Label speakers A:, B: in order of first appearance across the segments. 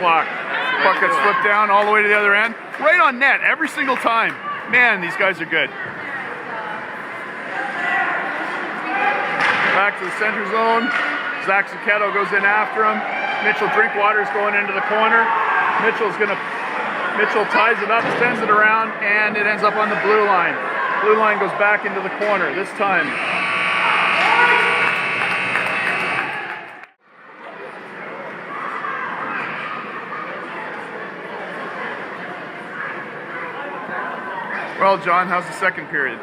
A: clock. Puck gets flipped down all the way to the other end. Right on net every single time. Man, these guys are good. Back to the center zone. Zach Zucchetto goes in after him. Mitchell Drinkwater's going into the corner. Mitchell ties it up, sends it around, and it ends up on the blue line. Blue line goes back into the corner this time. Well, John, how's the second period?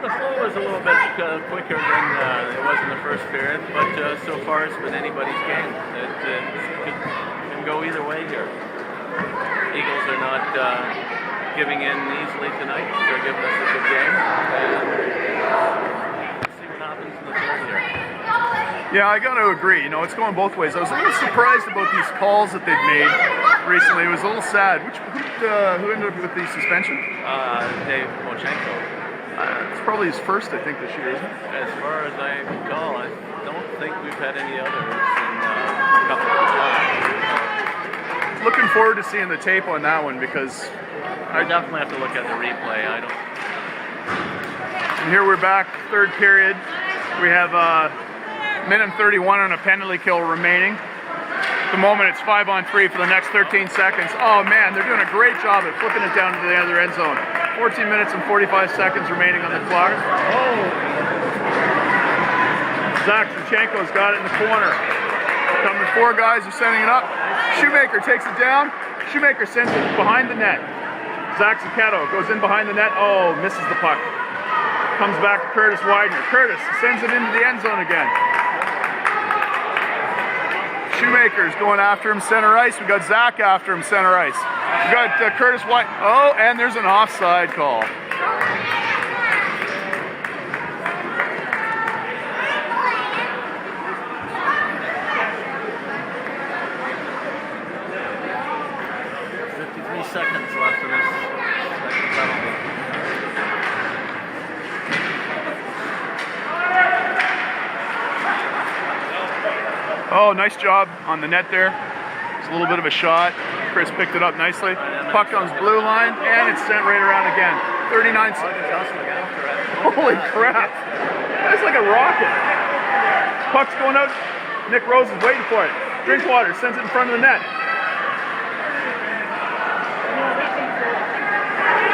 B: The flow was a little bit quicker than it was in the first period, but so far it's been anybody's game. It can go either way here. Eagles are not giving in easily tonight. They're giving us a good game, and we'll see what happens in the third here.
A: Yeah, I got to agree. You know, it's going both ways. I was a little surprised about these calls that they've made recently. It was a little sad. Who ended up with the suspension?
B: Dave Mochenko.
A: It's probably his first, I think, this year, isn't it?
B: As far as I recall, I don't think we've had any others in a couple of years.
A: Looking forward to seeing the tape on that one because
B: I definitely have to look at the replay.
A: And here we're back, third period. We have minute 31 on a penalty kill remaining. At the moment, it's 5-on-3 for the next 13 seconds. Oh man, they're doing a great job at flipping it down to the other end zone. 14 minutes and 45 seconds remaining on the clock. Oh! Zach Zucchetto's got it in the corner. Coming four guys are sending it up. Shoemaker takes it down. Shoemaker sends it behind the net. Zach Zucchetto goes in behind the net. Oh, misses the puck. Comes back to Curtis Widener. Curtis sends it into the end zone again. Shoemaker's going after him center ice. We got Zach after him center ice. We got Curtis White. Oh, and there's an offside call.
B: Seconds left in this second penalty.
A: Oh, nice job on the net there. It's a little bit of a shot. Chris picked it up nicely. Puck comes blue line, and it's sent right around again. 39 seconds. Holy crap. That's like a rocket. Puck's going out. Nick Rose is waiting for it. Drinkwater sends it in front of the net.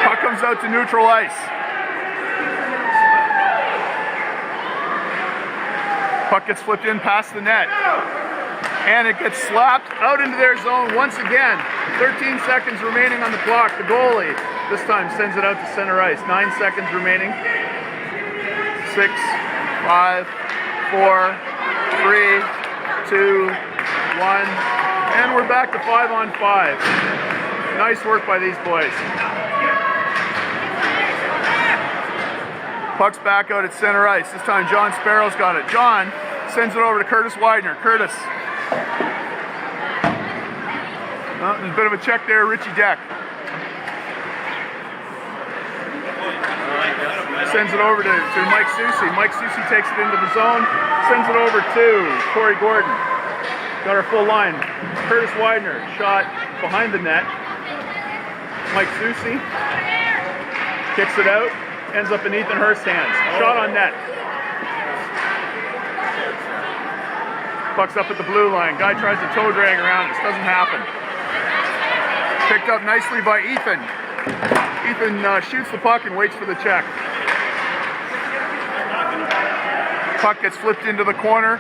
A: Puck comes out to neutral ice. Puck gets flipped in past the net. And it gets slapped out into their zone once again. 13 seconds remaining on the clock. The goalie this time sends it out to center ice. 9 seconds remaining. 6, 5, 4, 3, 2, 1. And we're back to 5-on-5. Nice work by these boys. Puck's back out at center ice. This time John Sparrow's got it. John sends it over to Curtis Widener. Curtis. There's a bit of a check there, Richie Deck. Sends it over to Mike Soucy. Mike Soucy takes it into the zone. Sends it over to Corey Gordon. Got our full line. Curtis Widener, shot behind the net. Mike Soucy kicks it out. Ends up in Ethan Hurst's hands. Shot on net. Puck's up at the blue line. Guy tries to toe drag around. This doesn't happen. Picked up nicely by Ethan. Ethan shoots the puck and waits for the check. Puck gets flipped into the corner.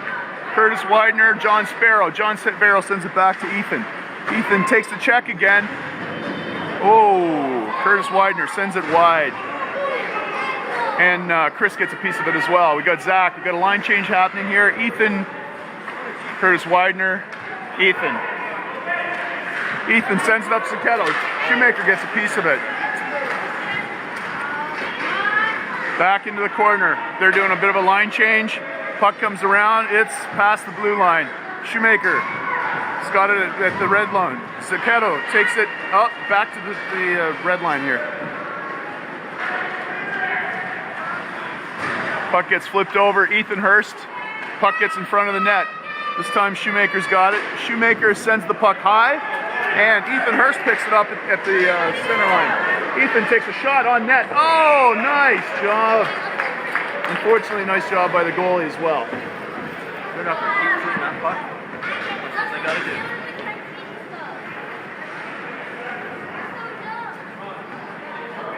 A: Curtis Widener, John Sparrow. John Sparrow sends it back to Ethan. Ethan takes the check again. Oh, Curtis Widener sends it wide. And Chris gets a piece of it as well. We got Zach. We got a line change happening here. Ethan, Curtis Widener, Ethan. Ethan sends it up to Zucchetto. Shoemaker gets a piece of it. Back into the corner. They're doing a bit of a line change. Puck comes around. It's past the blue line. Shoemaker has got it at the red line. Zucchetto takes it up back to the red line here. Puck gets flipped over. Ethan Hurst. Puck gets in front of the net. This time Shoemaker's got it. Shoemaker sends the puck high, and Ethan Hurst picks it up at the center line. Ethan takes a shot on net. Oh, nice job. Unfortunately, nice job by the goalie as well.
B: They're not going to keep shooting that puck. That's what they got to do.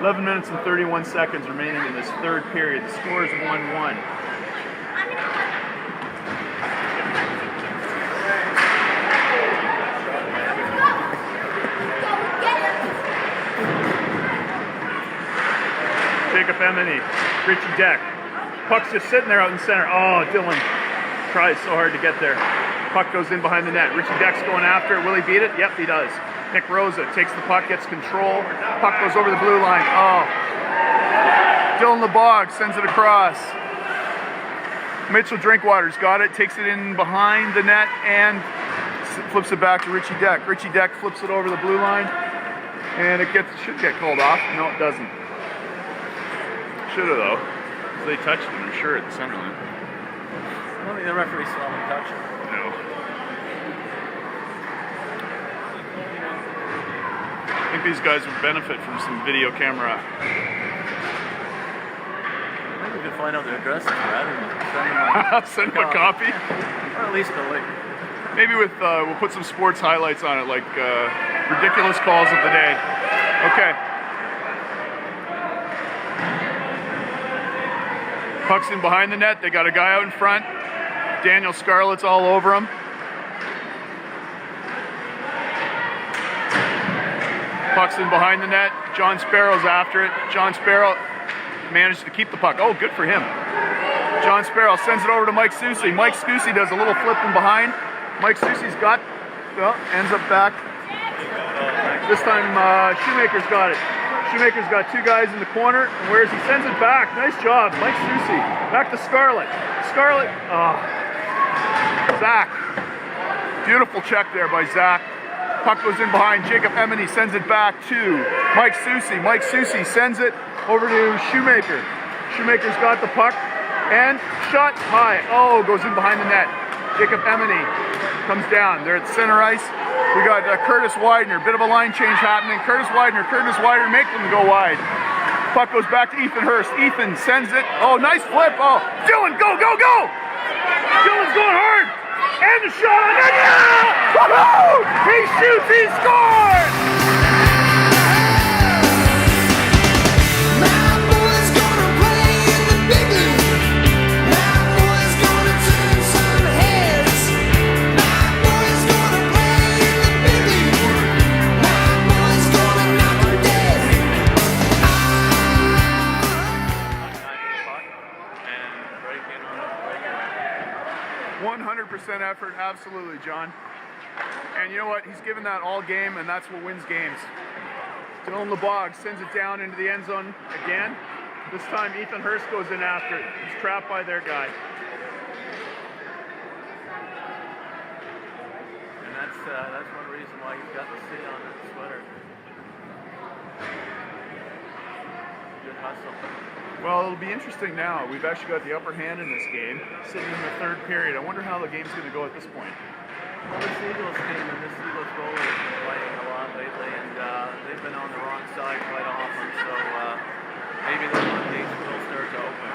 A: .11 minutes and 31 seconds remaining in this third period. The score is 1-1. Jacob Emini, Richie Deck. Puck's just sitting there out in center. Oh, Dylan tries so hard to get there. Puck goes in behind the net. Richie Deck's going after it. Will he beat it? Yep, he does. Nick Rosa takes the puck, gets control. Puck goes over the blue line. Oh. Dylan LeBog sends it across. Mitchell Drinkwater's got it, takes it in behind the net, and flips it back to Richie Deck. Richie Deck flips it over the blue line, and it should get called off. No, it doesn't. Should have, though. They touched it, I'm sure, at the center line.
B: I don't think the referee saw them touch it.
A: No. I think these guys would benefit from some video camera.
B: Maybe we could find out their addresses rather than
A: send them a copy.
B: Or at least a link.
A: Maybe with we'll put some sports highlights on it, like ridiculous calls of the day. Okay. Puck's in behind the net. They got a guy out in front. Daniel Scarlett's all over him. Puck's in behind the net. John Sparrow's after it. John Sparrow managed to keep the puck. Oh, good for him. John Sparrow sends it over to Mike Soucy. Mike Soucy does a little flip in behind. Mike Soucy's got, well, ends up back. This time Shoemaker's got it. Shoemaker's got two guys in the corner, and whereas he sends it back. Nice job, Mike Soucy. Back to Scarlett. Scarlett, Zach. Beautiful check there by Zach. Puck goes in behind. Jacob Emini sends it back to Mike Soucy. Mike Soucy sends it over to Shoemaker. Shoemaker's got the puck, and shot high. Oh, goes in behind the net. Jacob Emini comes down. They're at center ice. We got Curtis Widener, bit of a line change happening. Curtis Widener, make them go wide. Puck goes back to Ethan Hurst. Ethan sends it. Oh, nice flip. Oh, Dylan, go, go, go! Dylan's going hard. And the shot on net. Yeah! Woohoo! He shoots, he scores! Effort, absolutely, John. And you know what? He's given that all game, and that's what wins games. Dylan LeBog sends it down into the end zone again. This time, Ethan Hurst goes in after it. He's trapped by their guy.
B: And that's one reason why he's got the C on his sweater. Good hustle.
A: Well, it'll be interesting now. We've actually got the upper hand in this game, sitting in the third period. I wonder how the game's going to go at this point.
B: Well, this Eagles team and this Eagles goalie has been playing a lot lately, and they've been on the wrong side quite often, so maybe the floodgates will start to open.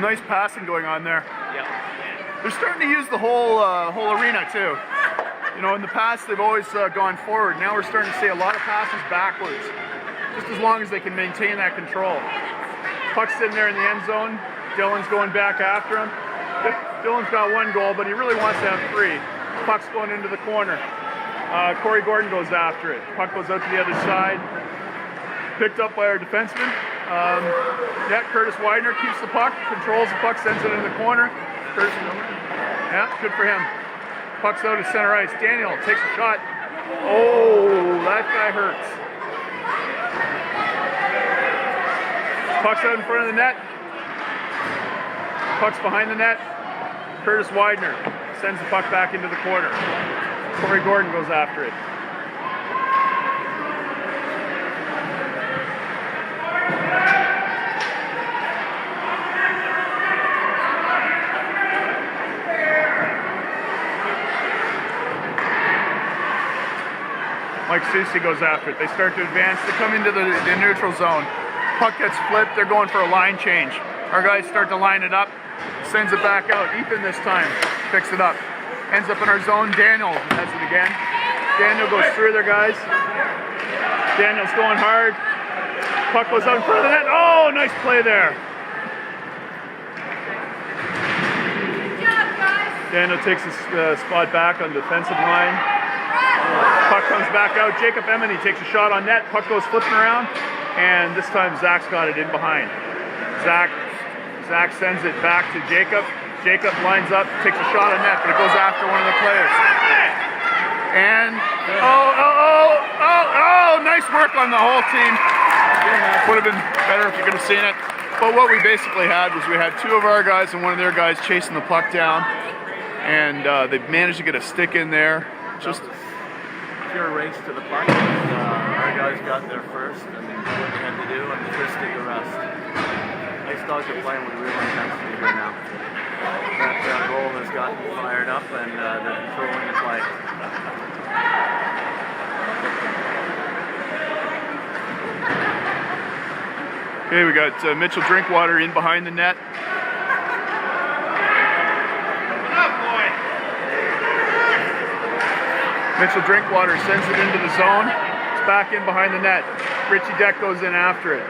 A: Nice passing going on there.
B: Yeah.
A: They're starting to use the whole arena too. You know, in the past they've always gone forward. Now we're starting to see a lot of passes backwards, just as long as they can maintain that control. Puck's sitting there in the end zone. Dylan's going back after him. Dylan's got one goal, but he really wants to have three. Puck's going into the corner. Corey Gordon goes after it. Puck goes out to the other side. Picked up by our defenseman. Curtis Widener keeps the puck, controls the puck, sends it in the corner. Curtis, yeah, good for him. Puck's out to center ice. Daniel takes a shot. Oh, that guy hurts. Puck's out in front of the net. Puck's behind the net. Curtis Widener sends the puck back into the corner. Corey Gordon goes after it. Mike Susi goes after it. They start to advance. They come into the neutral zone. Puck gets flipped. They're going for a line change. Our guys start to line it up. Sends it back out. Ethan this time picks it up. Ends up in our zone. Daniel has it again. Daniel goes through their guys. Daniel's going hard. Puck goes out in front of the net. Oh, nice play there. Daniel takes his spot back on the defensive line. Puck comes back out. Jacob Emeny takes a shot on net. Puck goes flipping around. And this time Zach's got it in behind. Zach sends it back to Jacob. Jacob lines up, takes a shot on net, but it goes after one of the players. And, nice work on the whole team. Would have been better if you could have seen it. But what we basically had was we had two of our guys and one of their guys chasing the puck down. And they managed to get a stick in there. Just
B: pure race to the puck. Our guys got there first and did what they had to do, and Chris did the rest. IceDogs are playing with real intensity here now. That goal has gotten fired up, and they're controlling the play.
A: Okay, we got Mitchell Drinkwater in behind the net. Mitchell Drinkwater sends it into the zone. It's back in behind the net. Richie Deck goes in after it.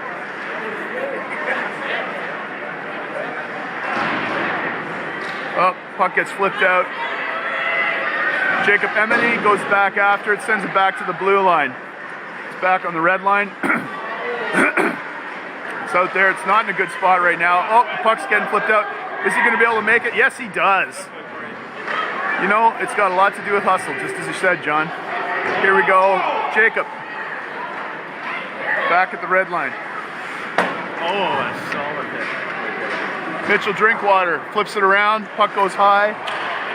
A: Oh, puck gets flipped out. Jacob Emeny goes back after it, sends it back to the blue line. It's back on the red line. It's out there. It's not in a good spot right now. Oh, the puck's getting flipped out. Is he going to be able to make it? Yes, he does. You know, it's got a lot to do with hustle, just as you said, John. Here we go. Jacob. Back at the red line.
B: Oh, a solid hit.
A: Mitchell Drinkwater flips it around. Puck goes high.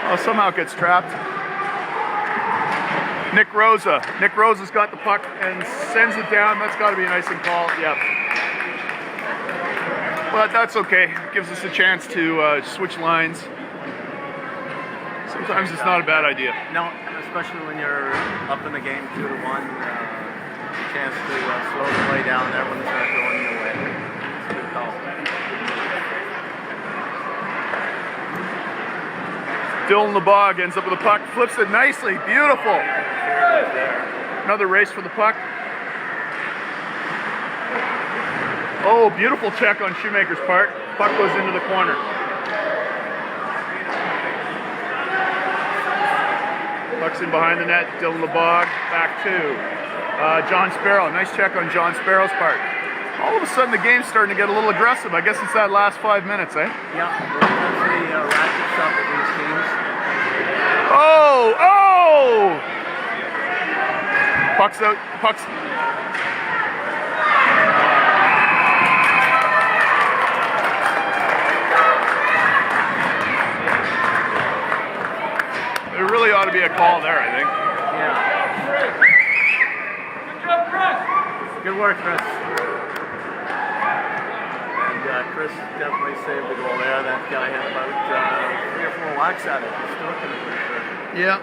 A: Oh, somehow it gets trapped. Nick Rosa. Nick Rosa's got the puck and sends it down. That's got to be an icing call. Yep. But that's okay. It gives us a chance to switch lines. Sometimes it's not a bad idea.
B: No, especially when you're up in the game 2-1, chance to slow the play down there when it's not going your way. It's a good call.
A: Dylan LeBog ends up with the puck, flips it nicely, beautiful. Another race for the puck. Oh, beautiful check on Shoemaker's part. Puck goes into the corner. Puck's in behind the net. Dylan LeBog back to John Sparrow. Nice check on John Sparrow's part. All of a sudden the game's starting to get a little aggressive. I guess it's that last 5 minutes, eh?
B: Yeah, that's the ratchet stuff with these teams.
A: Oh! Puck's out. Puck's... There really ought to be a call there, I think.
B: Yeah. Good job, Chris. Good work, Chris. And Chris definitely saved the goal there. That guy had about 3 or 4 whacks at it. He's still looking at it.
A: Yeah.